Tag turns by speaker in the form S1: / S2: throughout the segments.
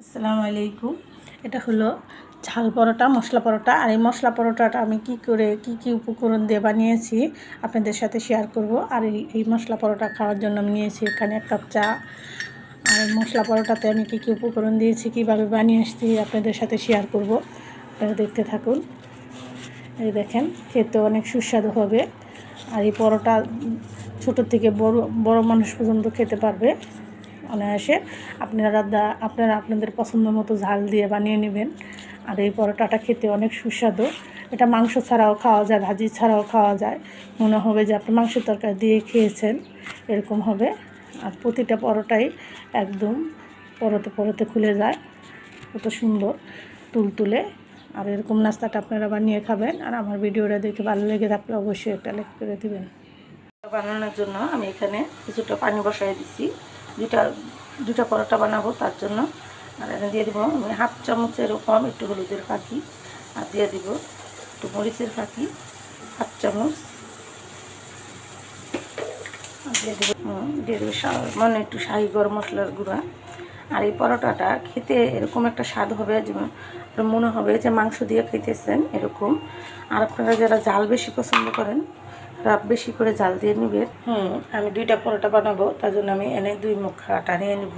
S1: আসসালামু আলাইকুম। এটা হলো ঝাল পরোটা, মশলা পরোটা। আর এই মশলা পরোটাটা আমি কি উপকরণ দিয়ে বানিয়েছি আপনাদের সাথে শেয়ার করব। আর এই মশলা পরোটা খাওয়ার জন্য আমি নিয়েছি এখানে 1 কাপ চা। আর মশলা পরোটাতে আমি কি উপকরণ দিয়েছি, কিভাবে বানিয়ে আসছি আপনাদের সাথে শেয়ার করব। আপনারা দেখতে থাকুন। এই দেখেন, খেতে অনেক সুস্বাদু হবে। আর এই পরোটা ছোট থেকে বড় মানুষ পর্যন্ত খেতে পারবে অনায়াসে। আপনারা আপনাদের পছন্দ মতো ঝাল দিয়ে বানিয়ে নেবেন। আর এই পরোটাটা খেতে অনেক সুস্বাদু। এটা মাংস ছাড়াও খাওয়া যায়, ভাজি ছাড়াও খাওয়া যায়। মনে হবে যে আপনি মাংসের তরকারি দিয়ে খেয়েছেন, এরকম হবে। আর প্রতিটা পরোটাই একদম পরতে খুলে যায়, কত সুন্দর তুলতুলে। আর এরকম নাস্তাটা আপনারা বানিয়ে খাবেন। আর আমার ভিডিওটা দেখে ভালো লেগে থাকলে অবশ্যই একটা লাইক করে দেবেন। বানানোর জন্য আমি এখানে কিছুটা পানি বসাই দিচ্ছি, দুটা পরোটা বানাবো তার জন্য। আর এখানে দিয়ে দেবো আমি 1/2 চামচ এরকম একটু হলুদের ফাঁকি, আর দিয়ে দিব একটু মরিচের ফাঁকি 1/2 চামচ, আর দিয়ে দেবো মানে একটু শাহি গরম মশলার গুঁড়া। আর এই পরোটাটা খেতে এরকম একটা স্বাদ হবে, যেমন মনে হবে যে মাংস দিয়ে খেতেছেন এরকম। আর আপনারা যারা ঝাল বেশি পছন্দ করেন তারা বেশি করে ঝাল দিয়ে নেবেন। আমি 2টা পরোটা বানাবো, তার জন্য আমি এনে 2 মুখ আটা নিয়ে নেব।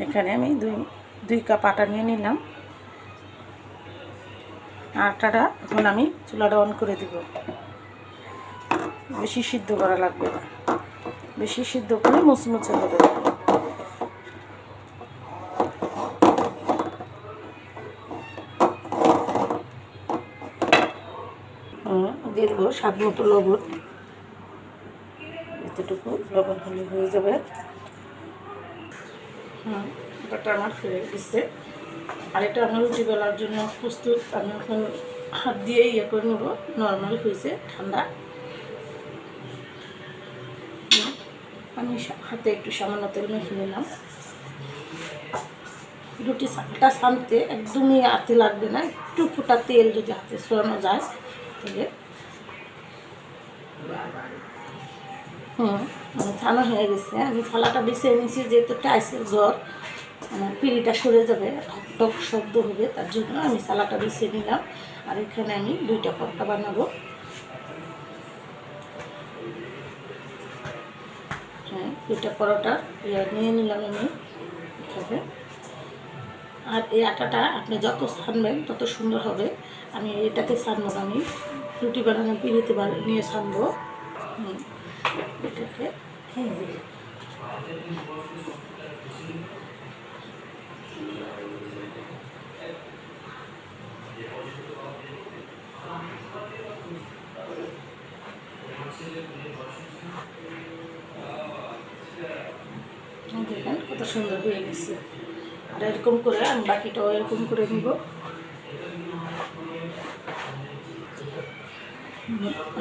S1: এখানে আমি 2 কাপ আটা নিয়ে নিলাম। আটাটা এখন আমি চুলাটা অন করে দিব। বেশি সিদ্ধ করা লাগবে না, বেশি সিদ্ধ করে মুচমুচে হবে। দিয়ে দেবো স্বাদ মতো লবণ, এতটুকু লবণ হলে হয়ে যাবে। এটা আমার হয়ে গেছে। আর এটা আমার রুটি বেলার জন্য প্রস্তুত। আমি এখন হাত দিয়ে ইয়ে করে নেব, নর্মাল হয়েছে, ঠান্ডা। আমি হাতে একটু সামান্য তেল মেখে নিলাম। রুটিটা ছানতে একদমই হাতে লাগবে না, একটু ফোটা তেল যদি হাতে ছোঁয়ানো যায় তাহলে। ছানা হয়ে গেছে। আমি থালাটা বিছিয়ে নিয়েছি, যেহেতু টাইসের ঘর, আমার পিঁড়িটা সরে যাবে, টক শব্দ হবে, তার জন্য আমি থালাটা বিছিয়ে নিলাম। আর এখানে আমি 2টা পরোটা বানাবো। হ্যাঁ, 2টা পরোটা নিয়ে নিলাম আমি এখানে। আর এই আটাটা আপনি যত ছানবেন তত সুন্দর হবে। আমি এটাতে ছানবো, আমি রুটি বানানো পিঁড়িতে নিয়ে ছানবো। এটাকে দেখেন কত সুন্দর হয়ে গেছে। আর এরকম করে আমি বাকিটাও এরকম করে নিব।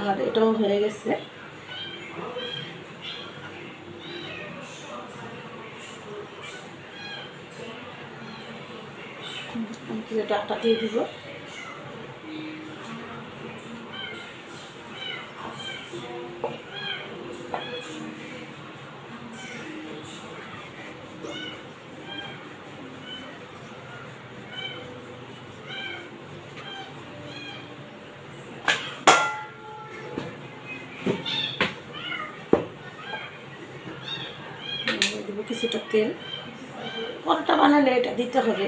S1: আর এটাও হয়ে গেছে। এটা আটা দিয়ে দিব। দেবো কিছুটা তেল। পরোটা বানালে এটা দিতে হবে,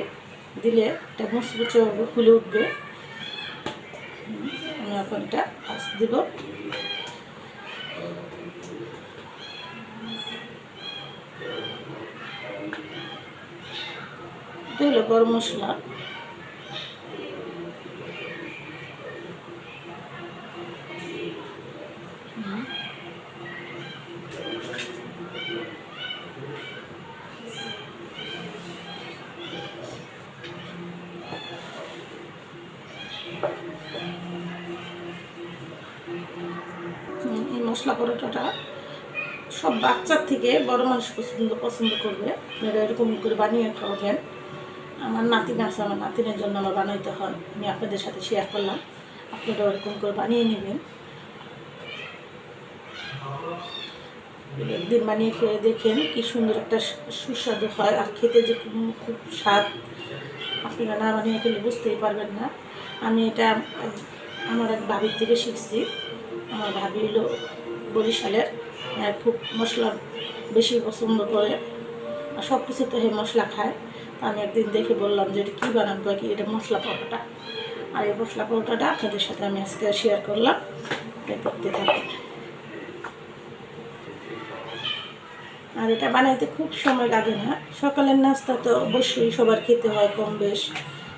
S1: দিলে এটা মুচমুচে হবে, ফুলে উঠবে। আমি এখন এটা আঁচ দেব। এটা হলো গরম মশলা। এই মশলা পরোটাটা সব বাচ্চার থেকে বড় মানুষ পছন্দ করবে। আপনারা এরকম করে বানিয়ে খাওয়াবেন। আমার নাতিন আছে, আমার নাতিনের জন্য আমার বানাইতে হয়, আমি আপনাদের সাথে শেয়ার করলাম। আপনারা এরকম করে বানিয়ে নেবেন। একদিন বানিয়ে খেয়ে দেখেন কি সুন্দর একটা সুস্বাদু হয়, আর খেতে যে খুব স্বাদ, আপনারা না বানিয়ে খেলে বুঝতেই পারবেন না। আমি এটা আমার এক ভাবির থেকে শিখছি। আমার ভাবি হলো বরিশালের, খুব মশলা বেশি পছন্দ করে, আর সব কিছুতে হে মশলা খায়। আমি একদিন দেখে বললাম যে এটা কী বানাবো, কি এটা মশলা পরোটা। আর এই মশলা পরোটাটা আপনাদের সাথে আমি আজকে শেয়ার করলাম, করতে থাকি। আর এটা বানাইতে খুব সময় লাগে না। সকালের নাস্তা তো অবশ্যই সবার খেতে হয় কম বেশ,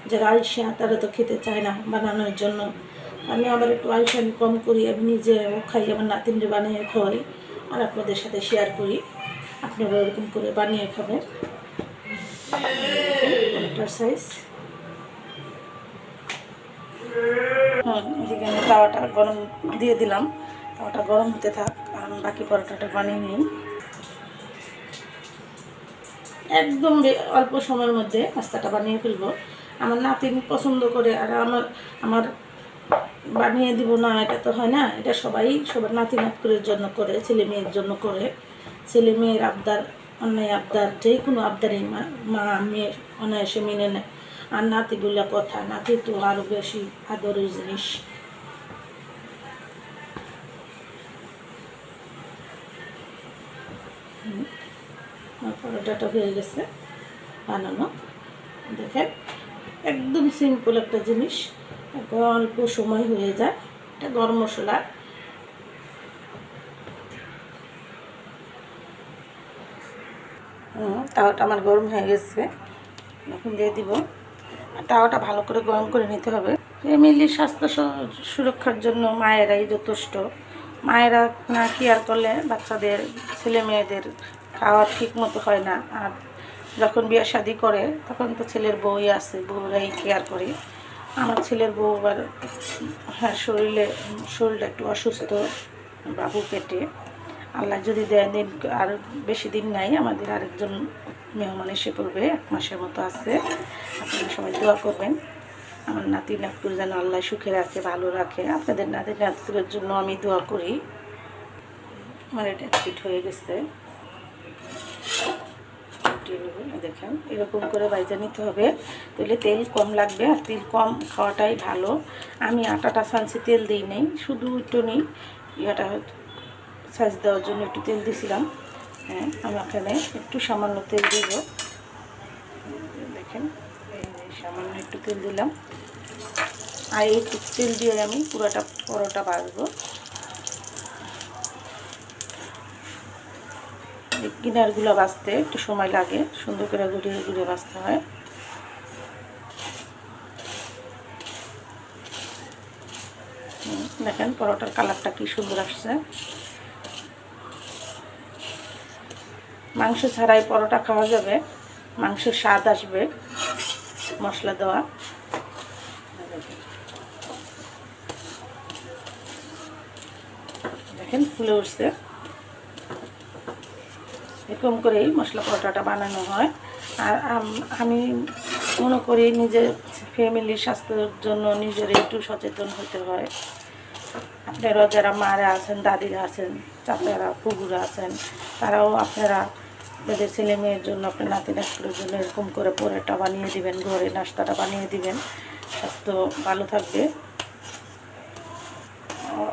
S1: যারা আলসা তারা তো খেতে চায় না বানানোর জন্য। আমি আবার একটু আলসামি কম করি, আমি নিজেও খাই, আমার নাতিনরে বানিয়ে খাওয়াই আর আপনাদের সাথে শেয়ার করি। আপনারা ওরকম করে বানিয়ে খাবেন। সাইজ এদিকে আমি তাওয়াটা গরম দিয়ে দিলাম, তাওয়াটা গরম হতে থাক, আমি বাকি পরোটাটা বানিয়ে নিই। একদম অল্প সময়ের মধ্যে নাস্তাটা বানিয়ে ফেলবো। আমার নাতিন পছন্দ করে, আর আমার বানিয়ে দিব না এটা তো হয় না। এটা সবার নাতি নাতকুরের জন্য করে, ছেলে মেয়ের জন্য করে। ছেলে মেয়ের আবদার, অন্যায় আবদার, যে কোনো আবদারই মা মেয়ে অনায়াসে মেনে নেয়। আর নাতিগুলা কথা, নাতি তো আরও বেশি আদরের জিনিস। পরোটাটা হয়ে গেছে বানানো, দেখেন একদম সিম্পল একটা জিনিস, অল্প সময় হয়ে যায়। এটা গরম মশলা, তাওয়াটা আমার গরম হয়ে গেছে, এখন দিয়ে দিব। আর তাওয়াটা ভালো করে গরম করে নিতে হবে। ফ্যামিলির স্বাস্থ্য সুরক্ষার জন্য মায়েরাই যথেষ্ট। মায়েরা না কেয়ার করলে বাচ্চাদের, ছেলে মেয়েদের খাওয়া ঠিক মতো হয় না। আর যখন বিয়ে শাদি করে তখন তো ছেলের বউই আছে, বউরাই কেয়ার করে। আমার ছেলের বউ আবার শরীরটা একটু অসুস্থ, বাবু পেটে। আল্লাহ যদি দেয় দিন, আর বেশি দিন নাই, আমাদের আরেকজন মেহমান এসে পড়বে, 1 মাসের মতো আছে। আপনারা সবাই দোয়া করবেন আমার নাতি নাতকুর যেন আল্লাহ সুখে রাখে, ভালো রাখে। আপনাদের নাতি নাতকুরের জন্য আমি দোয়া করি। আমার এটা ফিট হয়ে গেছে, দেখেন এরকম করে বাইজা নিতে হবে। তাহলে তেল কম লাগবে, আর তেল কম খাওয়াটাই ভালো। আমি আটাটা ছানছি, তেল দিই নেই, শুধু একটু নিই ইয়াটা সাইজ দেওয়ার জন্য একটু তেল দিয়েছিলাম। হ্যাঁ, আমি এখানে একটু সামান্য তেল দেব, দেখেন সামান্য একটু তেল দিলাম। আর এই তেল দিয়ে আমি পুরোটা পরোটা ভাজবো। কিনারগুলো ভাজতে একটু সময় লাগে, সুন্দর করে ঘুরিয়ে ঘুরিয়ে ভাজতে হয়। দেখেন পরোটার কালারটা কি সুন্দর আসছে। মাংস ছাড়াই পরোটা খাওয়া যাবে, মাংসের স্বাদ আসবে মশলা দেওয়া। দেখেন ফুলে উঠছে। এরকম করেই মশলা পরোটাটা বানানো হয়। আর আমি মনে করি নিজের ফ্যামিলির স্বাস্থ্যের জন্য নিজের একটু সচেতন হতে হয়। আপনারাও যারা মারা আছেন, দাদিরা আছেন, চাচারা, ফুগুরা আছেন, তারাও আপনারা আপনাদের ছেলে মেয়ের জন্য, আপনার নাতি নাতকুরের জন্য এরকম করে পরোটা বানিয়ে দিবেন, ঘরে নাস্তাটা বানিয়ে দিবেন, স্বাস্থ্য ভালো থাকবে।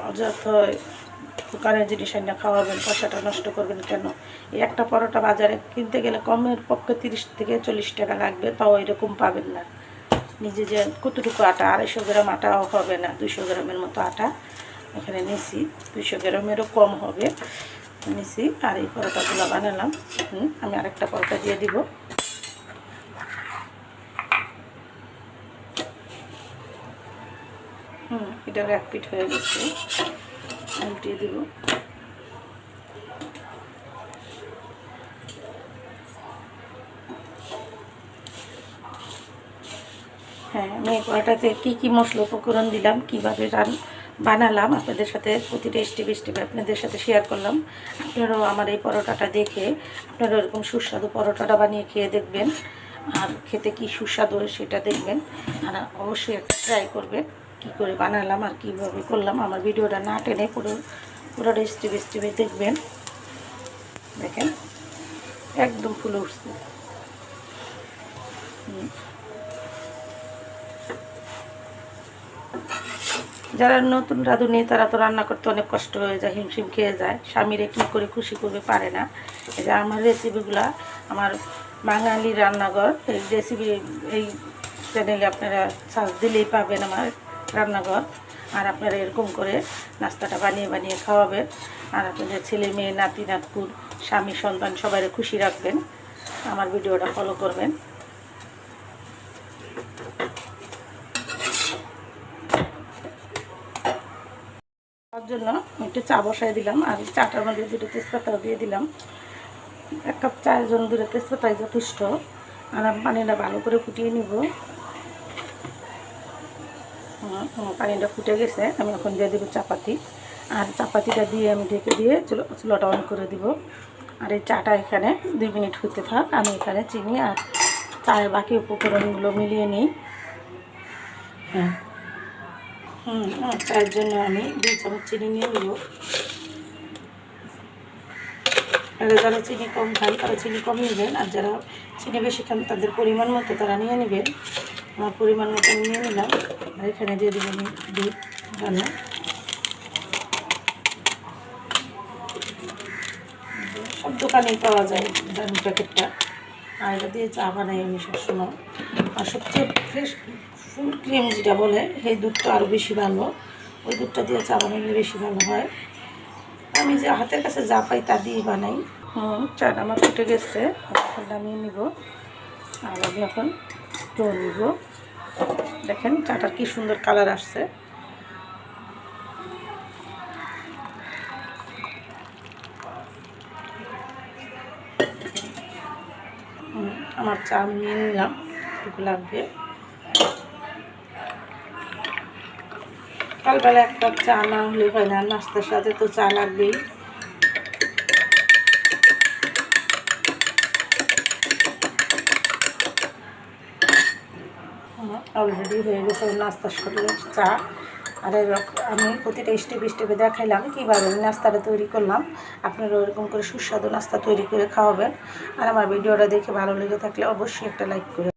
S1: অযথা দোকানের জিনিস না খাওয়াবেন, পয়সাটা নষ্ট করবেন কেন? এই একটা পরোটা বাজারে কিনতে গেলে কমের পক্ষে 30 থেকে 40 টাকা লাগবে, তাও এরকম পাবেন না। নিজে যে কতটুকু আটা, 250 গ্রাম আটাও হবে না, 200 গ্রামের মতো আটা এখানে নিছি, 200 গ্রামেরও কম হবে নিছি। আর এই পরোটাগুলো বানালাম। আমি আরেকটা পরোটা দিয়ে দিব। এটার 1 পিঠ হয়ে গেছে, উল্টিয়ে দিব। হ্যাঁ, আমি এই পরোটাতে কী মশলা উপকরণ দিলাম, কীভাবে বানালাম, আপনাদের সাথে প্রতিটা স্টেপ আপনাদের সাথে শেয়ার করলাম। আপনারাও আমার এই পরোটাটা দেখে আপনারা এরকম সুস্বাদু পরোটাটা বানিয়ে খেয়ে দেখবেন, আর খেতে কি সুস্বাদু সেটা দেখবেন। আর অবশ্যই একটা ট্রাই করবেন কী করে বানালাম আর কীভাবে করলাম। আমার ভিডিওটা না টেনে পুরোটা স্টেপে দেখবেন। দেখেন একদম ফুলে উঠছে। যারা নতুন রাঁধুনি তারা তো রান্না করতে অনেক কষ্ট হয়ে যায়, হিমশিম খেয়ে যায়, স্বামীরে কী করে খুশি করবে পারে না। এই যে আমার রেসিপিগুলা, আমার বাঙালি রান্নাঘর এই রেসিপি এই চ্যানেলে আপনারা সার্চ দিলেই পাবেন আমার রান্নাঘর। আর আপনারা এরকম করে নাস্তাটা বানিয়ে বানিয়ে খাওয়াবেন, আর আপনাদের ছেলে মেয়ে নাতি নাতকুর স্বামী সন্তান সবাই খুশি রাখবেন। আমার ভিডিওটা ফলো করবেন। তার জন্য একটু চা বসাই দিলাম, আর চাটার মধ্যে দুটো তেজপাতাও দিয়ে দিলাম। 1 কাপ চায়ের জন্য 2টা তেজপাতাই যথেষ্ট। আর পানিটা ভালো করে ফুটিয়ে নিব। পানিটা ফুটে গেছে, আমি এখন দিয়ে দেবো চাপাতি। আর চাপাতিটা দিয়ে আমি ঢেকে দিয়ে চুলাটা অন করে দিব। আর এই চাটা এখানে 2 মিনিট হতে থাক, আমি এখানে চিনি আর চায়ের বাকি উপকরণগুলো মিলিয়ে নিই। হ্যাঁ, চায়ের জন্য আমি 2 চামচ চিনি নিয়ে নেব। আর যারা চিনি কম খান তারা চিনি কম নেবেন, আর যারা চিনি বেশি খান তাদের পরিমাণ মতো তারা নিয়ে নেবেন। আমার পরিমাণ মতো নিয়ে নিলাম। আর এখানে দিয়ে দেবেন দুধ দানা। সব দোকানেই পাওয়া যায় দামি প্যাকেটটা। আর এটা দিয়ে চা বানাই আমি সবসময়। আর সবচেয়ে ফ্রেশ ফুল ক্রিম যেটা বলে সেই দুধটা আরও বেশি ভালো, ওই দুধটা দিয়ে চা বানাইলে বেশি ভালো হয়। আমি যে হাতের কাছে যা পাই তা দিয়ে বানাই। চাটা আমার ফুটে গেছে, এখন নামিয়ে নিব। আর আমি এখন জল নিব। দেখেন চাটার কি সুন্দর কালার আসছে। আমার চা আমি নিয়ে নিলাম, একটু লাগবে। সকালবেলা 1 কাপ চা না হলে হয় না, নাস্তার সাথে তো চা লাগবেই। অলরেডি হয়ে গেছে নাস্তার সাথে চা। আর আমি প্রতিটা স্টেপে দেখাইলাম কীভাবে আমি নাস্তাটা তৈরি করলাম। আপনারা ওরকম করে সুস্বাদু নাস্তা তৈরি করে খাওয়াবেন। আর আমার ভিডিওটা দেখে ভালো লেগে থাকলে অবশ্যই একটা লাইক করে